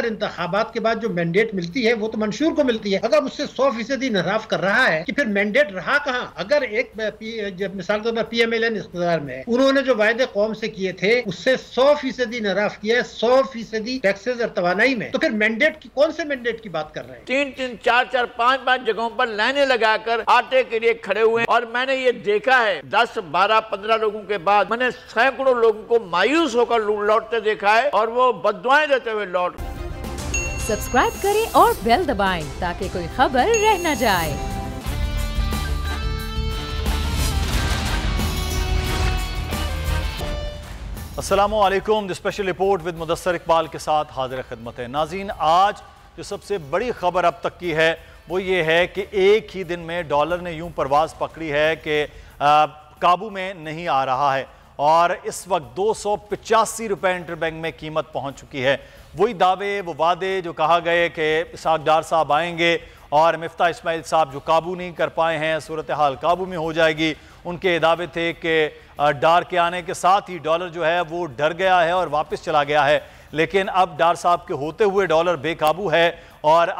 इंतखाबात के बाद जो मैंडेट मिलती है वो तो मंशूर को मिलती है। अगर उससे 100% इनहराफ कर रहा है कि फिर मैंडेट रहा कहाँ? अगर एक मिसाल के तौर पर PMLN इख्तियार में उन्होंने जो वायदे कौम से किए थे उससे 100% इनहराफ किया है, 100% टैक्सेस और तवानाई में, तो फिर मैंडेट की कौन से मैंडेट की बात कर रहे हैं? 3-3, 4-4, 5-5 जगहों पर लाइनें लगाकर आटे के लिए खड़े हुए हैं। और मैंने ये देखा है 10, 12, 15 लोगों के बाद मैंने सैकड़ों लोगों को मायूस होकर लौटते देखा है और वो बद्दुआएं देते हुए लौट। सब्सक्राइब करें और बेल दबाएं ताकि कोई खबर रह न जाए। अस्सलामु अलैकुम। The special report with Mudassar Iqbal के साथ हाजिर खिदमत है। नाज़रीन, आज जो सबसे बड़ी खबर अब तक की है वो ये है कि एक ही दिन में डॉलर ने यूं परवाज पकड़ी है कि काबू में नहीं आ रहा है और इस वक्त 285 रुपये इंटरबैंक में कीमत पहुंच चुकी है। वही दावे वो वादे जो कहा गए कि इसाक डार साहब आएंगे और मिफ्ता इस्माइल साहब जो काबू नहीं कर पाए हैं, सूरत हाल काबू में हो जाएगी। उनके दावे थे कि डार के आने के साथ ही डॉलर जो है वो डर गया है और वापस चला गया है, लेकिन अब डार साहब के होते हुए डॉलर बेकाबू है और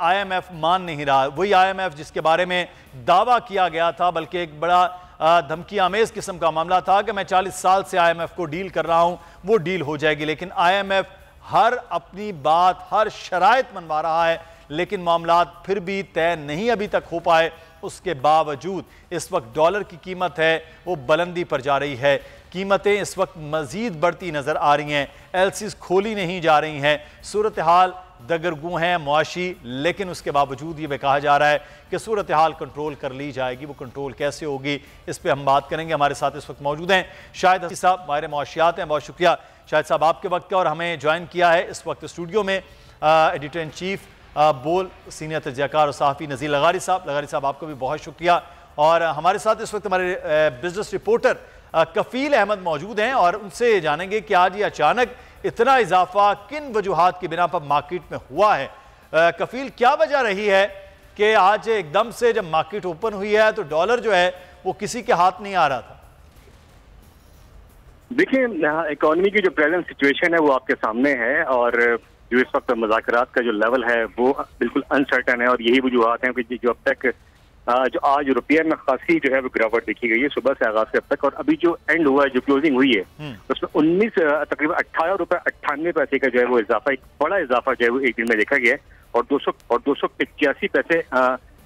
IMF मान नहीं रहा। वही IMF जिसके बारे में दावा किया गया था, बल्कि एक बड़ा धमकी आमेज किस्म का मामला था कि मैं 40 साल से IMF को डील कर रहा हूं, वो डील हो जाएगी, लेकिन IMF हर अपनी बात, हर शराइत मनवा रहा है, लेकिन मामलात फिर भी तय नहीं अभी तक हो पाए। उसके बावजूद इस वक्त डॉलर की कीमत है वो बुलंदी पर जा रही है। कीमतें इस वक्त मजीद बढ़ती नजर आ रही हैं, LCs खोली नहीं जा रही हैं, सूरत हाल दगरगू हैं मुआशी, लेकिन उसके बावजूद ये कहा जा रहा है कि सूरत हाल कंट्रोल कर ली जाएगी। वो कंट्रोल कैसे होगी इस पर हम बात करेंगे। हमारे साथ इस वक्त मौजूद हैं शाहिद हसीन साहब, माहिर मुआशियात हैं। बहुत शुक्रिया शाहिद साहब आपके वक्त का, और हमें ज्वाइन किया है इस वक्त स्टूडियो में एडिटर इन चीफ बोल सीनियर तजज़ियाकार और सहाफ़ी नज़ीर लगारी साहब। लगारी साहब आपको भी बहुत शुक्रिया। और हमारे साथ इस वक्त हमारे बिजनेस रिपोर्टर कफील अहमद मौजूद हैं और उनसे जानेंगे कि आज ये अचानक इतना इजाफा किन वजूहात की बिना पर मार्केट में हुआ है। कफील, क्या वजह रही है कि आज एकदम से जब मार्केट ओपन हुई है तो डॉलर जो है वो किसी के हाथ नहीं आ रहा था? देखिए, इकोनॉमी की जो प्रेजेंट सिचुएशन है वो आपके सामने है और जो इस वक्त मुज़ाकरात का जो लेवल है वो बिल्कुल अनसर्टन है और यही वजूहात हैं कि जो अब तक जो आज रुपये में खासी जो है वो गिरावट देखी गई है सुबह से आगाज से अब तक। और अभी जो एंड हुआ है, जो क्लोजिंग हुई है, उसमें 19 तकरीबन 18 रुपये 98 पैसे का जो है वो इजाफा, एक बड़ा इजाफा जो है वो एक दिन में देखा गया है और 285 पैसे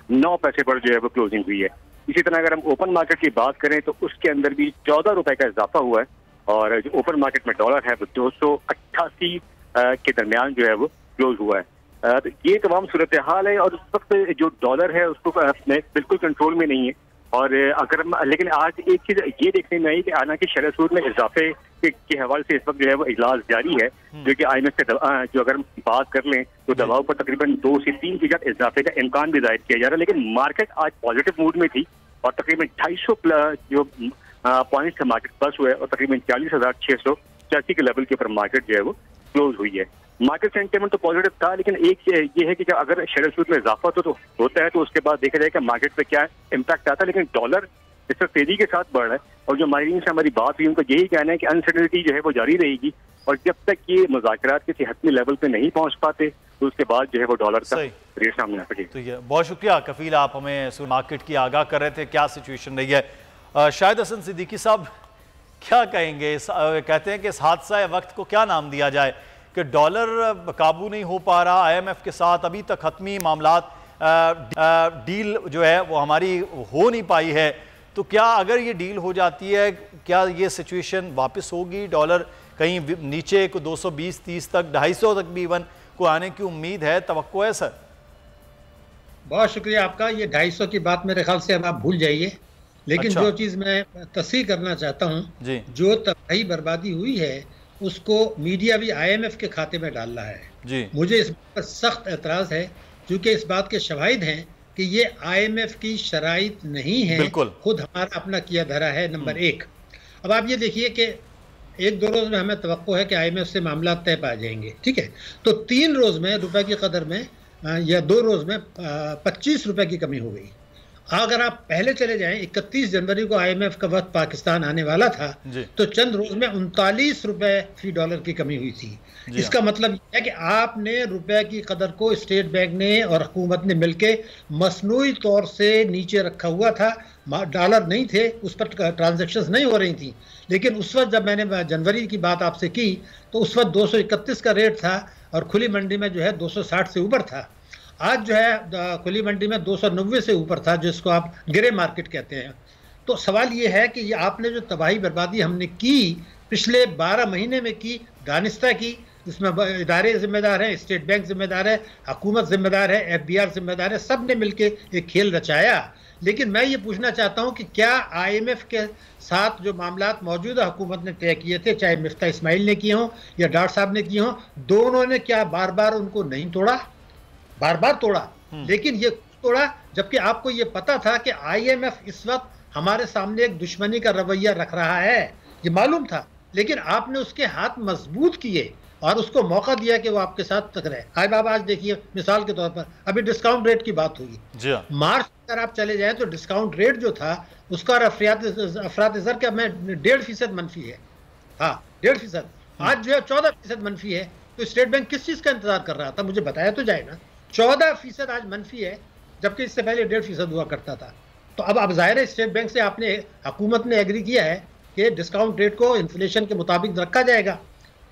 9 पैसे पर जो है वो क्लोजिंग हुई है। इसी तरह अगर हम ओपन मार्केट की बात करें तो उसके अंदर भी 14 रुपए का इजाफा हुआ है और जो ओपन मार्केट में डॉलर है वो 288 के दरमियान जो है वो क्लोज हुआ है। तो ये तमाम सूरत हाल है और उस वक्त जो डॉलर है उसको बिल्कुल कंट्रोल में नहीं है। और अगर लेकिन आज एक चीज ये देखने में आई कि हालांकि शरह सूद में इजाफे के हवाले से इस वक्त जो है वो इजलास जारी है, जो कि IMF से जो अगर हम बात कर लें तो दबाव पर तकरीबन 2 से 3% इजाफे का इम्कान भी जाहिर किया जा रहा है। लेकिन मार्केट आज पॉजिटिव मूड में थी और तकरीबन 250 जो पॉइंट से मार्केट प्लस हुआ है और तकरीबन 40,685 के लेवल के ऊपर मार्केट जो है वो क्लोज हुई है। मार्केट सेंटिमेंट तो पॉजिटिव था, लेकिन एक ये है कि अगर शेयर सूद में इजाफा तो होता है तो उसके बाद देखा जाए कि मार्केट पे क्या इम्पैक्ट आता है। लेकिन डॉलर इस वक्त तेजी के साथ बढ़ रहा है और जो माहिरीन से हमारी बात हुई उनका यही कहना है कि अनसर्टेनिटी जो है वो जारी रहेगी और जब तक ये मुज़ाकरात किसी हतमी लेवल पे नहीं पहुंच पाते तो उसके बाद जो है वो डॉलर का रेट सामने आ सके। तो ये बहुत शुक्रिया कफील, आप हमें मार्केट की आगाह कर रहे थे, क्या सिचुएशन रही है। शाहिद हसन सिद्दीकी साहब क्या कहेंगे? कहते हैं कि इस हादसा वक्त को क्या नाम दिया जाए कि डॉलर काबू नहीं हो पा रहा, IMF के साथ अभी तक हतमी मामलात डील जो है वो हमारी हो नहीं पाई है, तो क्या अगर ये डील हो जाती है क्या ये सिचुएशन वापस होगी? डॉलर कहीं नीचे को 220-30 तक, 250 तक भी इवन को आने की उम्मीद है, तवक्को है सर? बहुत शुक्रिया आपका। ये 250 की बात मेरे ख्याल से अब आप भूल जाइए, लेकिन जो चीज़ मैं तस्दीक करना चाहता हूँ, जो तबाही बर्बादी हुई है उसको मीडिया भी IMF के खाते में डाल रहा है जी। मुझे इस पर सख्त एतराज़ है क्योंकि इस बात के शवाहिद हैं कि ये IMF की शराइत नहीं है, खुद हमारा अपना किया धरा है। नंबर 1, अब आप ये देखिए कि 1-2 रोज़ में हमें तवक्को है कि IMF से मामला तय पा जाएंगे, ठीक है, तो 3 रोज़ में रुपए की कदर में या 2 रोज़ में 25 रुपए की कमी हो गई। अगर आप पहले चले जाएं, 31 जनवरी को IMF का वक्त पाकिस्तान आने वाला था, तो चंद रोज में 39 रुपए फी डॉलर की कमी हुई थी। इसका मतलब यह है कि आपने रुपए की कदर को स्टेट बैंक ने और हुकूमत ने मिलके मसनूई तौर से नीचे रखा हुआ था। डॉलर नहीं थे, उस पर ट्रांजैक्शंस नहीं हो रही थी। लेकिन उस वक्त जब मैंने जनवरी की बात आपसे की तो उस वक्त 231 का रेट था और खुली मंडी में जो है 260 से ऊपर था। आज जो है खुली मंडी में 290 से ऊपर था, जिसको आप ग्रे मार्केट कहते हैं। तो सवाल ये है कि ये आपने जो तबाही बर्बादी हमने की पिछले 12 महीने में की, दानिस्ता की, जिसमें इदारे जिम्मेदार हैं, स्टेट बैंक जिम्मेदार है, हुकूमत जिम्मेदार है, FBR जिम्मेदार है, सब ने मिलकर एक खेल रचाया। लेकिन मैं ये पूछना चाहता हूँ कि क्या IMF के साथ जो मामलात मौजूदा हुकूमत ने तय किए थे, चाहे मिफ्ता इस्माइल ने किए हों या डॉक्टर साहब ने किए हों, दोनों ने क्या बार बार उनको नहीं तोड़ा? बार बार तोड़ा, लेकिन ये तोड़ा जबकि आपको ये पता था कि IMF इस वक्त हमारे सामने एक दुश्मनी का रवैया रख रहा है, ये मालूम था। लेकिन आपने उसके हाथ मजबूत किए और उसको मौका दिया कि वो आपके साथ टकराए। हाय बाबा, आज देखिए मिसाल के तौर पर अभी डिस्काउंट रेट की बात होगी, मार्च अगर आप चले जाएं तो डिस्काउंट रेट जो था उसका अफरात-ए-ज़र का में 1.5% मनफी है। हाँ, 1.5%। आज जो है 14% मनफी है। तो स्टेट बैंक किस चीज का इंतजार कर रहा था? मुझे बताया तो जाए ना। 14% आज मनफी है, जबकि इससे पहले 1.5% हुआ करता था। तो अब जाहिर है स्टेट बैंक से आपने, हुकूमत ने एग्री किया है कि डिस्काउंट रेट को इन्फ्लेशन के मुताबिक रखा जाएगा।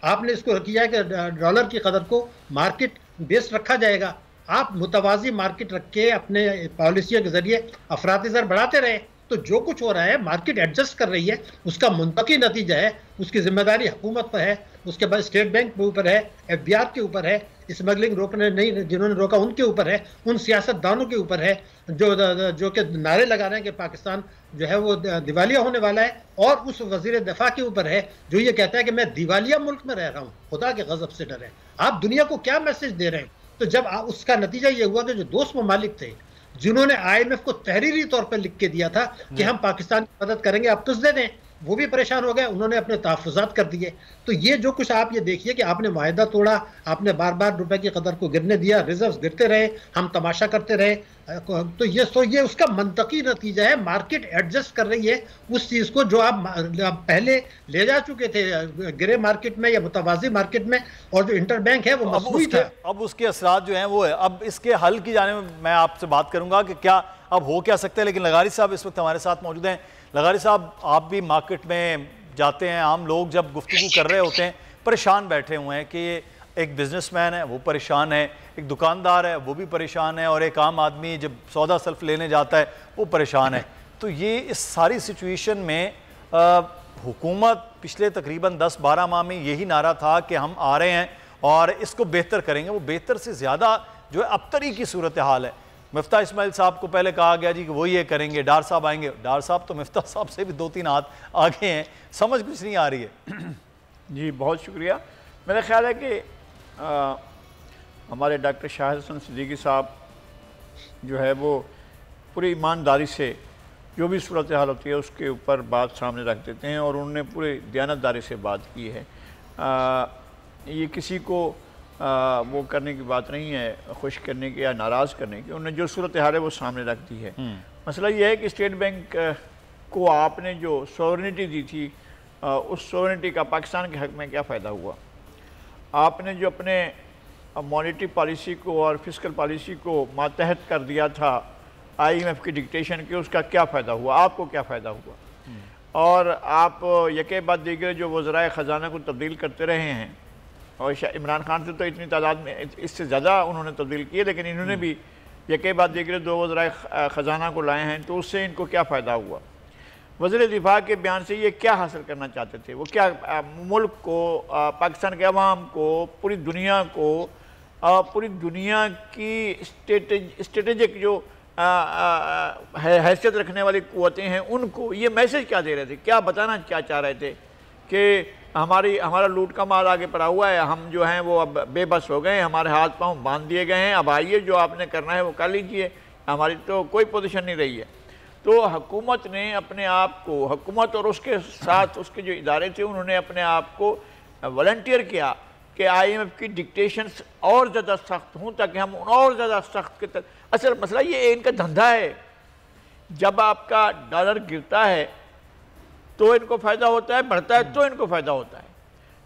आपने इसको किया है कि डॉलर की कदर को मार्केट बेस्ड रखा जाएगा। आप मुतवाजी मार्केट रख के अपने पॉलिसियों के जरिए अफरात-ए-ज़र बढ़ाते रहे, तो जो कुछ हो रहा है मार्केट एडजस्ट कर रही है, उसका मुंतकी नतीजा है। उसकी जिम्मेदारी हुकूमत पर है, उसके बाद स्टेट बैंक के ऊपर है, FBR के ऊपर है, स्मगलिंग रोकने नहीं जिन्होंने रोका उनके ऊपर है, उन सियासतदानों के ऊपर है जो कि नारे लगा रहे हैं कि पाकिस्तान जो है वो दिवालिया होने वाला है, और उस वजीर दफा के ऊपर है जो ये कहता है कि मैं दिवालिया मुल्क में रह रहा हूँ, खुदा के गजब से डरे। आप दुनिया को क्या मैसेज दे रहे हैं? तो जब उसका नतीजा ये हुआ कि जो दोस्त ममालिक थे जिन्होंने IMF को तहरीरी तौर पर लिख के दिया था कि हम पाकिस्तान की मदद करेंगे, आप तुझ दे दें, वो भी परेशान हो गए, उन्होंने अपने तहफ़्फ़ुज़ात कर दिए। तो ये जो कुछ आप ये देखिए कि आपने माहिदा तोड़ा, आपने बार बार रुपए की कदर को गिरने दिया, रिजर्व्स गिरते रहे, हम तमाशा करते रहे। तो ये उसका मंतकी नतीजा है। मार्केट एडजस्ट कर रही है उस चीज़ को जो आप पहले ले जा चुके थे ग्रे मार्केट में या मुतवाज़ी मार्केट में, और जो इंटरबैंक है वो मसनूई था। अब उसके असरात जो हैं वो है। अब इसके हल की जाने में मैं आपसे बात करूंगा कि क्या अब हो क्या सकता है। लेकिन लगारी साहब इस वक्त हमारे साथ मौजूद हैं। लगारी साहब, आप भी मार्केट में जाते हैं, आम लोग जब गुफ्तगू कर रहे होते हैं परेशान बैठे हुए हैं कि एक बिजनेसमैन है वो परेशान है, एक दुकानदार है वो भी परेशान है, और एक आम आदमी जब सौदा सल्फ लेने जाता है वो परेशान है। तो ये इस सारी सिचुएशन में हुकूमत पिछले तकरीबन 10-12 माह में यही नारा था कि हम आ रहे हैं और इसको बेहतर करेंगे। वो बेहतर से ज़्यादा जो है अबतरी की सूरत हाल है। मिफ्ता इस्माइल साहब को पहले कहा गया जी कि वो ये करेंगे, डार साहब आएंगे। डार साहब तो मिफ्ता साहब से भी 2-3 हाथ आगे हैं, समझ कुछ नहीं आ रही है। जी बहुत शुक्रिया। मेरा ख्याल है कि हमारे डॉक्टर शाहिद हसन सिद्दीकी साहब जो है वो पूरी ईमानदारी से जो भी सूरत हाल होती है उसके ऊपर बात सामने रख देते हैं, और उन्होंने पूरे दयानतदारी से बात की है। ये किसी को वो करने की बात नहीं है, खुश करने की या नाराज़ करने की। उन्होंने जो सूरत हाल है वो सामने रख दी है। मसला ये है कि स्टेट बैंक को आपने जो सॉवरेनिटी दी थी, उस सॉवरेनिटी का पाकिस्तान के हक़ में क्या फ़ायदा हुआ? आपने जो अपने मॉनेटरी पॉलिसी को और फिस्कल पॉलिसी को मातहत कर दिया था IMF की डिक्टेशन के, उसका क्या फ़ायदा हुआ? आपको क्या फ़ायदा हुआ? और आप यके बाद दीगर जो वज़राए ख़जाना को तब्दील करते रहे हैं, और इमरान खान से तो इतनी तादाद में इससे ज़्यादा उन्होंने तब्दील किए, लेकिन इन्होंने भी यके बाद दीगर 2 वज़राए ख़जाना को लाए हैं, तो उससे इनको क्या फ़ायदा हुआ? वज़ीर दिफा के बयान से ये क्या हासिल करना चाहते थे? वो क्या मुल्क को, पाकिस्तान के अवाम को, पूरी दुनिया को, पूरी दुनिया की स्ट्रेटेजिक जो हैसियत रखने वाली क़ुव्वतें हैं उनको ये मैसेज क्या दे रहे थे? क्या बताना क्या चाह रहे थे कि हमारा लूट का माल आगे पड़ा हुआ है, हम जो हैं वो अब बेबस हो गए, हमारे हाथ पांव बांध दिए गए हैं, अब आइए जो आपने करना है वो कर लीजिए, हमारी तो कोई पोजीशन नहीं रही है। तो हुकूमत ने अपने आप को, हुकूमत और उसके साथ उसके जो इदारे थे, उन्होंने अपने आप को वॉलंटियर किया कि IMF की डिक्टेशंस और ज़्यादा सख्त हों ताकि हम और ज़्यादा सख्त के तक। असल मसला ये इनका धंधा है, जब आपका डॉलर गिरता है तो इनको फ़ायदा होता है, बढ़ता है तो इनको फ़ायदा होता है।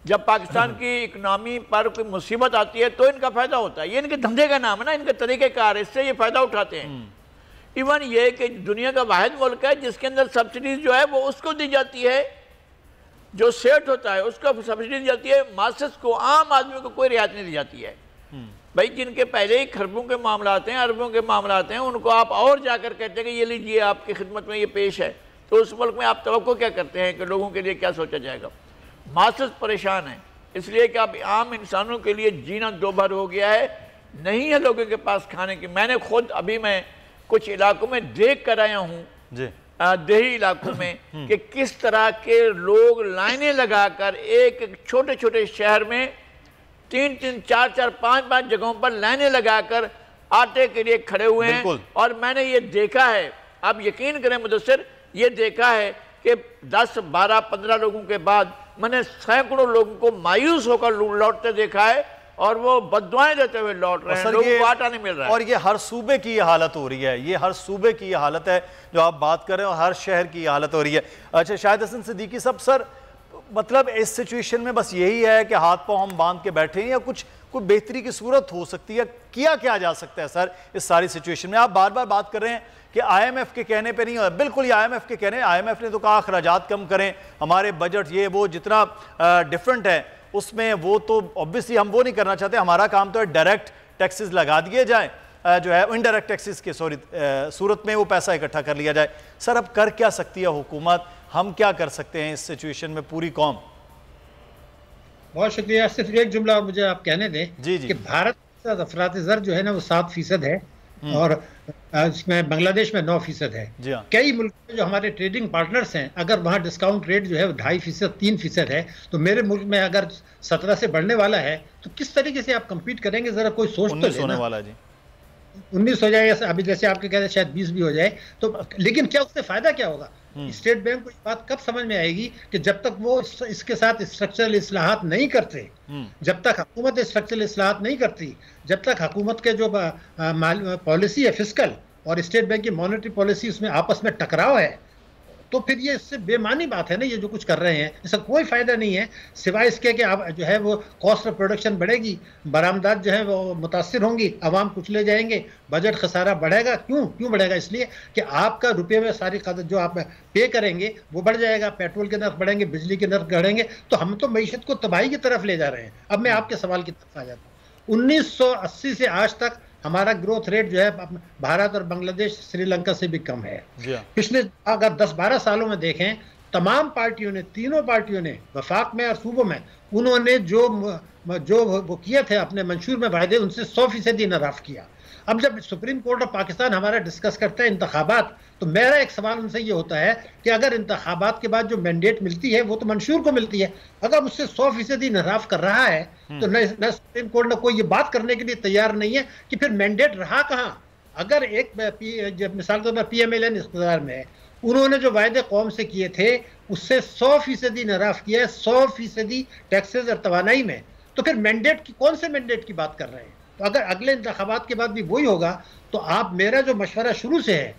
जब पाकिस्तान की इकनॉमी पर कोई मुसीबत आती है तो इनका फ़ायदा होता है। ये इनके धंधे का नाम है ना, इनके तरीक़ेकार, इससे ये फ़ायदा उठाते हैं। इवन ये कि दुनिया का वाहिद मुल्क है जिसके अंदर सब्सिडीज जो है वो उसको दी जाती है, जो सेठ होता है उसको सब्सिडी दी जाती है, मासेस को, आम आदमी को कोई रियायत नहीं दी जाती है। भाई जिनके पहले ही खरबों के मामलात हैं, अरबों के मामलात हैं, उनको आप और जाकर कहते हैं कि ये लीजिए आपकी खिदमत में ये पेश है, तो उस मुल्क में आप तवक्को क्या करते हैं कि लोगों के लिए क्या सोचा जाएगा? मासेस परेशान हैं इसलिए कि अब आम इंसानों के लिए जीना दो भर हो गया है, नहीं है लोगों के पास खाने की। मैंने खुद अभी मैं कुछ इलाकों में देख कर आया हूँ, देही इलाकों में, कि किस तरह के लोग लाइनें लगाकर एक छोटे छोटे शहर में 3-3, 4-4, 5-5 जगहों पर लाइनें लगाकर आटे के लिए खड़े हुए हैं। और मैंने ये देखा है, आप यकीन करें मुदस्सिर, ये देखा है कि 10, 12, 15 लोगों के बाद मैंने सैकड़ों लोगों को मायूस होकर लौटते देखा है और वो बददुआएं देते हुए लौट रहे हैं, लोगों को आटा नहीं मिल रहा है। और ये हर सूबे की ये हालत हो रही है, ये हर सूबे की ये हालत है जो आप बात कर रहे हैं, और हर शहर की हालत हो रही है। अच्छा शाहिद हसन सिद्दीकी साहब, सर मतलब इस सिचुएशन में बस यही है कि हाथ पांव हम बांध के बैठे हैं या कुछ बेहतरी की सूरत हो सकती है? किया क्या जा सकता है सर इस सारी सिचुएशन में? आप बार बार बात कर रहे हैं कि आईएमएफ के कहने पे नहीं हो, बिल्कुल ही आईएमएफ के कहने, आईएमएफ ने तो कहा अखराजात कम करें, हमारे बजट ये वो जितना डिफरेंट है उसमें, वो तो ऑब्वियसली हम वो नहीं करना चाहते। हमारा काम तो है डायरेक्ट टैक्सेस लगा दिए जाए, जो है इनडायरेक्ट टैक्सेस के सूरत में वो पैसा इकट्ठा कर लिया जाए। सर अब कर क्या सकती है हुकूमत, हम क्या कर सकते हैं इस सिचुएशन में, पूरी कौम? बहुत शुक्रिया। सिर्फ एक जुमला और मुझे आप कहने दें जी कि भारत का अफरात-ए-ज़र जो है ना वो 7% है और इसमें बांग्लादेश में 9% है। कई मुल्क में जो हमारे ट्रेडिंग पार्टनर्स हैं, अगर वहाँ डिस्काउंट रेट जो है 2.5%, 3% है, तो मेरे मुल्क में अगर 17 से बढ़ने वाला है तो किस तरीके से आप कम्पीट करेंगे? जरा कोई सोच तो लेना। वाला जी 19 हो जाए, अभी जैसे आपके कहते हैं शायद 20 भी हो जाए तो, लेकिन क्या उससे फायदा क्या होगा? स्टेट बैंक को ये बात कब समझ में आएगी कि जब तक वो इसके साथ स्ट्रक्चरल इस्लाहात नहीं करते, जब तक हुकूमत स्ट्रक्चरल इस्लाहात नहीं करती, जब तक हुकूमत के जो पॉलिसी है फिस्कल और स्टेट बैंक की मॉनेटरी पॉलिसी उसमें आपस में टकराव है, तो फिर ये इससे बेमानी बात है ना, ये जो कुछ कर रहे हैं इसका कोई फायदा नहीं है सिवाय इसके कि आप जो है वो कॉस्ट ऑफ प्रोडक्शन बढ़ेगी, बरामदात जो है वो मुतासिर होंगी, आवाम कुचले जाएंगे, बजट खसारा बढ़ेगा। क्यों बढ़ेगा? इसलिए कि आपका रुपये में सारी कदर जो आप पे करेंगे वो बढ़ जाएगा, पेट्रोल के नर्ख बढ़ेंगे, बिजली के नर्ख बढ़ेंगे, तो हम तो मईशत को तबाही की तरफ ले जा रहे हैं। अब मैं आपके सवाल की तरफ आ जाता हूँ। 1980 से आज तक हमारा ग्रोथ रेट जो है भारत और बांग्लादेश, श्रीलंका से भी कम है। पिछले अगर 10-12 सालों में देखें, तमाम पार्टियों ने, तीनों पार्टियों ने वफाक में और सूबों में, उन्होंने जो वो किए थे अपने मंशूर में वायदे, उनसे 100% इनराफ किया। अब जब सुप्रीम कोर्ट ऑफ पाकिस्तान हमारा डिस्कस करता है इंतखाबात, तो मेरा एक सवाल उनसे ये होता है कि अगर इंतखाबात के बाद जो मैंडेट मिलती है वो तो मंशूर को मिलती है, अगर उससे 100% इनराफ कर रहा है तो न सुप्रीम कोर्ट ने कोई ये बात करने के लिए तैयार नहीं है कि फिर मैंडेट रहा कहाँ। अगर एक मिसाल के तौर पर PMLN इख्तियार में है, उन्होंने जो वायदे कौम से किए थे उससे 100% इनराफ किया है, 100% टैक्सेस और तवानाई में, तो फिर मैंडेट की, कौन से मैंडेट की बात कर रहे हैं? तो अगर अगले इंतखाबात के बाद भी वही होगा तो आप, मेरा जो मशवरा शुरू से है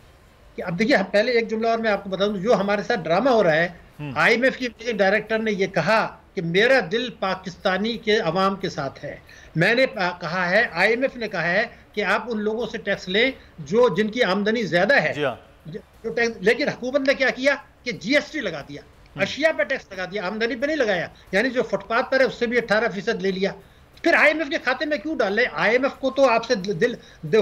कि अब देखिए, पहले एक जुमला और मैं आपको बता दूं, जो हमारे साथ ड्रामा हो रहा है, IMF की डायरेक्टर ने ये कहा कि मेरा दिल पाकिस्तानी के अवाम के साथ है। मैंने कहा है, IMF ने कहा है कि आप उन लोगों से टैक्स लें जो जिनकी आमदनी ज्यादा है, जो टैक्स, लेकिन हुकूमत ने क्या किया कि GST लगा दिया, अशिया पे टैक्स लगा दिया, आमदनी पे नहीं लगाया, यानी जो फुटपाथ पर है उससे भी 18% ले लिया। फिर IMF के खाते में क्यों डाल रहे? IMF को तो आपसे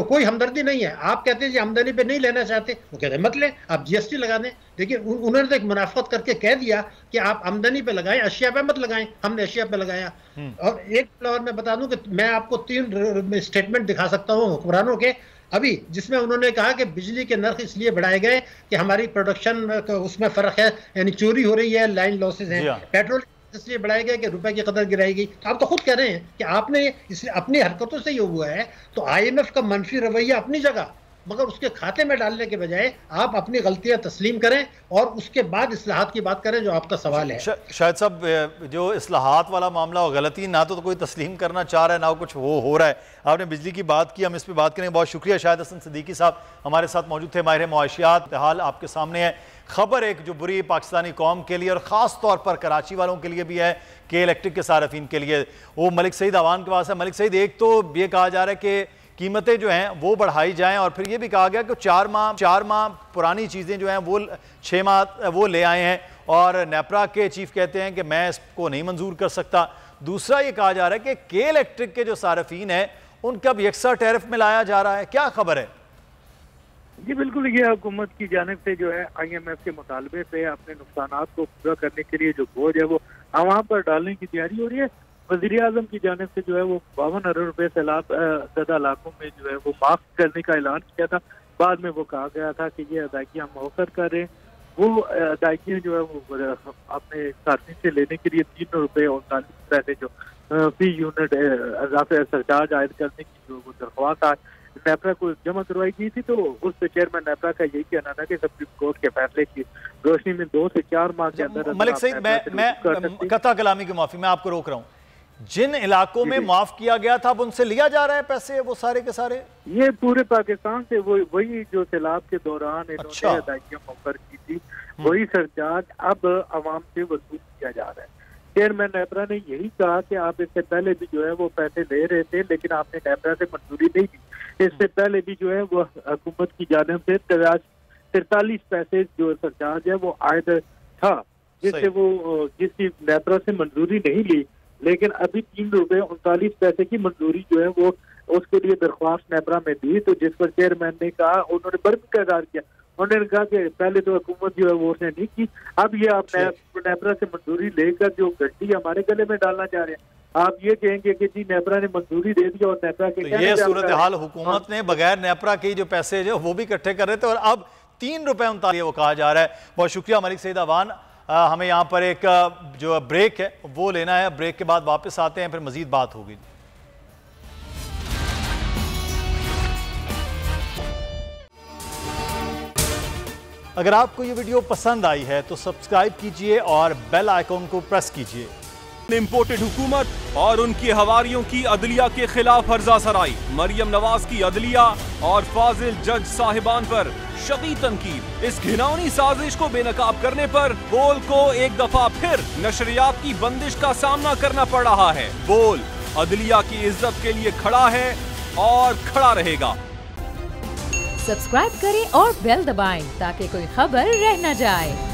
कोई हमदर्दी नहीं है। आप कहते हैं जी आमदनी पे नहीं लेना चाहते, वो कहते हैं मत लें, आप GST लगा दें। देखिए उन्होंने तो एक मुनाफत करके कह दिया कि आप आमदनी पे लगाएं, अशिया पे मत लगाएं। हमने अशिया पे लगाया। और एक और मैं बता दूं कि मैं आपको 3 स्टेटमेंट दिखा सकता हूँ हुक्मरानों के अभी, जिसमें उन्होंने कहा कि बिजली के नर्ख इसलिए बढ़ाए गए कि हमारी प्रोडक्शन उसमें फर्क है, यानी चोरी हो रही है, लाइन लॉसेज हैं। पेट्रोल इसलिए बढ़ाया गया कि रुपए की कदर गिराई गई। तो आप तो खुद कह रहे हैं कि आपने इसलिए अपनी हरकतों से ये हुआ है। तो IMF का मनफी रवैया अपनी जगह, मगर उसके खाते में डालने के बजाय आप अपनी गलतियां तस्लीम करें और उसके बाद इस्लाहात की बात करें, जो आपका सवाल है। शायद साहब जो इस्लाहात वाला मामला और गलती ना तो कोई तस्लीम करना चाह रहा है ना कुछ वो हो रहा है। आपने बिजली की बात की, हम इस पर बात करेंगे। बहुत शुक्रिया। शाहिद हसन सिद्दीकी साहब हमारे साथ मौजूद थे, माहिर मुआशियात। हाल आपके सामने है खबर एक जो बुरी पाकिस्तानी कौम के लिए और ख़ास तौर पर कराची वालों के लिए भी है कि इलेक्ट्रिक के सार्फिन के लिए। वो मलिक सईद अवान के पास है। मलिक सईद, एक तो ये कहा जा रहा है कि कीमतें जो हैं वो बढ़ाई जाएं और फिर ये भी कहा गया कि 4 माह पुरानी चीज़ें जो हैं वो 6 माह वो ले आए हैं और नेपरा के चीफ कहते हैं कि मैं इसको नहीं मंजूर कर सकता। दूसरा ये कहा जा रहा है कि के इलेक्ट्रिक के जो सार्फिन हैं उनका अब यकसा टैरिफ में लाया जा रहा है। क्या खबर है? जी बिल्कुल, ये हुकूमत की जानिब से जो है IMF के मुतालबे पे अपने नुकसानात को पूरा करने के लिए जो बोझ है वो आवाम पर डालने की तैयारी हो रही है। वज़ीर आज़म की जानिब से जो है वो 52 अरब रुपए सैलाब ज़दा इलाकों में जो है वो माफ करने का ऐलान किया था। बाद में वो कहा गया था कि ये अदायगियाँ मौखर कर रहे हैं। वो अदायगियाँ जो है वो अपने साथी से लेने के लिए 3 रुपये और 39 पैसे जो फी यूनिट इजाफे सरचार्ज आयद करने की जो वो दरख्वास्त आज नेपरा को जमा करवाई गई थी। तो उस पे चेयरमैन नेपरा का यही कहना था कि सुप्रीम कोर्ट के फैसले की रोशनी में 2 से 4 माह के अंदर। मलिक सईद, मैं कता कलामी की माफी, मैं आपको रोक रहा हूँ। जिन इलाकों में माफ किया गया था अब उनसे लिया जा रहा है पैसे, वो सारे के सारे? ये पूरे पाकिस्तान से वही जो सैलाब के दौरान इन्होंने अदायगियां मौखर की थी, वही सरचार्ज अब आवाम से वसूल किया जा रहा है। चेयरमैन नेपरा ने यही कहा कि आप इससे पहले भी जो है वो पैसे ले रहे थे, लेकिन आपने नेपरा से मंजूरी नहीं दी। इससे पहले भी जो है वो हुकूमत की जानिब से 43 पैसे जो सरचार्ज है वो आयद था, जिससे वो जिसकी नेपरा से मंजूरी नहीं ली, लेकिन अभी 3 रुपये 39 पैसे की मंजूरी जो है वो उसके लिए दरख्वास्त नेपरा में दी। तो जिस पर चेयरमैन ने कहा, उन्होंने बर्म का इजहार किया, उन्होंने कहा कि पहले तो हुकूमत जो है वो उसने नहीं की, अब ये आप नेपरा से मंजूरी लेकर जो गड्डी हमारे गले में डालना चाह रहे हैं। आप ये कहेंगे कि जी नेपरा ने मंजूरी दे दी और नेपरा के ये सूरत हाल हुकूमत ने बगैर नेपरा के जो पैसे जो वो भी इकट्ठे कर रहे थे और अब 3 रुपये 39 वो कहा जा रहा है। बहुत शुक्रिया मलिक सईद अवान। हमें यहाँ पर एक जो ब्रेक है वो लेना है, ब्रेक के बाद वापस आते हैं, फिर मजीद बात होगी। अगर आपको ये वीडियो पसंद आई है तो सब्सक्राइब कीजिए और बेल आइकॉन को प्रेस कीजिए। इम्पोर्टेड हुकूमत और उनकी हवारियों की अदलिया के खिलाफ हर्जा सराई, मरियम नवाज की अदलिया और फाजिल जज साहिबान पर शदीद तनकीद। इस घिनौनी साजिश को बेनकाब करने पर बोल को एक दफा फिर नशरियात की बंदिश का सामना करना पड़ रहा है। बोल अदलिया की इज्जत के लिए खड़ा है और खड़ा रहेगा। सब्सक्राइब करें और बेल दबाएं ताकि कोई खबर रह न जाए।